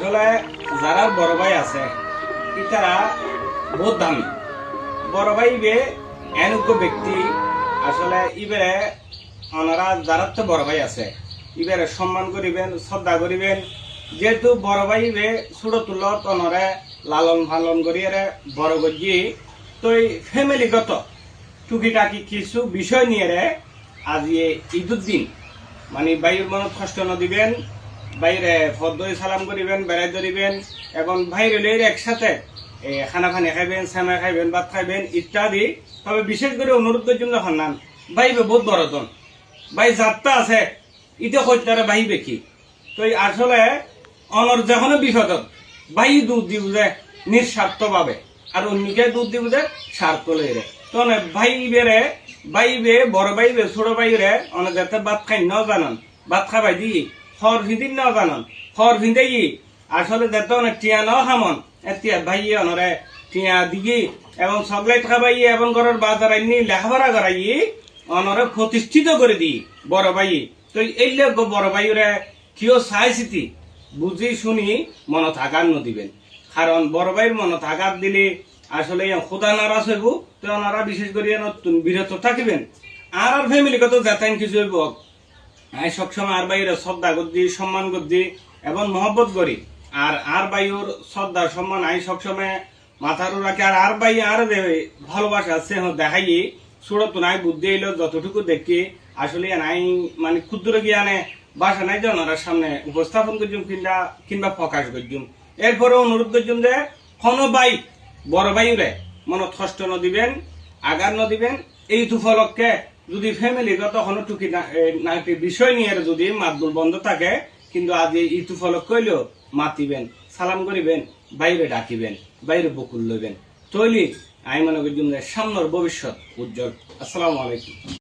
আসলে যারা বড় ভাই আছে তারা বহুত দামি বড় ভাই বে এনুজ্ঞ ব্যক্তি আসলে ইবেরে ওনারা যারা তো বড় ভাই আছে ইবেরে সম্মান করিবেন শ্রদ্ধা করিবেন যেহেতু বড় ভাই বে ছোট তুলত ওনারে লালন পালন করিয়ে বড় গজি তো এই ফ্যামিলিগত টুকিটাকি কিছু বিষয় নিয়ে আজ ঈদুর দিন মানে বাইর মনত কষ্ট দিবেন বাইরে ফদ্দই সালাম করিবেন বেড়াই ধরিবেন এবং ভাইরে লইরে একসাথে খানা খানি খাইবেন সেমা খাইবেন ভাত খাইবেন ইত্যাদি। তবে বিশেষ করে অনুরোধের জন্য হান্নান ভাইবে বহুত বড়জন ভাই যাত্রা আছে ইতে কইতারে ভাইবে কি তো আসলে অনর যখন বিপদত ভাই দুধ দিব যে নিঃস্বার্থ ভাবে আর অন্যকে দুধ দিব যে স্বার্থ লইরে তো ভাইবে বড় ভাইবে ছোট ভাইরে অনেক যাতে ভাত খাই ন জানান ভাত খাবাই দি খর ভিদিন ন জানান খর ভিন্দে আসলে যাতে অনেক টিয়া ন খামন এতিয়া ভাই অনরে টিয়া দিগি এবং চকলেট খাবাই এবং ঘরের বাজার আইনি লেখাপড়া করাই অনরে প্রতিষ্ঠিত করে দি বড় ভাই তো এই বড় ভাইরে কেউ চাই চিতি বুঝি শুনি মন থাকার নদিবেন কারণ বড় ভাইয়ের মন থাকার দিলে আসলে খোদা নারাজ হইব তো ওনারা বিশেষ করে নতুন বিরত থাকিবেন আর ফ্যামিলিগত যাতায়াত কিছু হইব আমি সবসময় আর বাইরে শ্রদ্ধা করছি সম্মান করছি এবং মহব্বত করি আর বাইর শ্রদ্ধা সম্মান আমি সবসময় মাথার রাখি আর বাই আর ভালোবাসা স্নেহ দেখাই সুরত নাই বুদ্ধি এলো যতটুকু দেখি আসলে নাই মানে ক্ষুদ্র জ্ঞানে বাসা নাই যে ওনারা সামনে উপস্থাপন করছুম কিংবা প্রকাশ করছুম। এরপরে অনুরোধ করছুম যে কোনো ভাই বড় ভাইরে মনত কষ্ট নদিবেন আগার নদিবেন এই উপলক্ষে যদি ফ্যামিলিগত কোনো টুকি নাকি বিষয় নিয়ে যদি মাতবুল বন্ধ থাকে কিন্তু আজ এই উপলক্ষ হইলেও মাতিবেন সালাম করিবেন বাইরে ডাকিবেন বাইরে বকুল লইবেন তৈলি আমি মনে করি সামনের ভবিষ্যৎ উজ্জ্বল। আসসালামু আলাইকুম।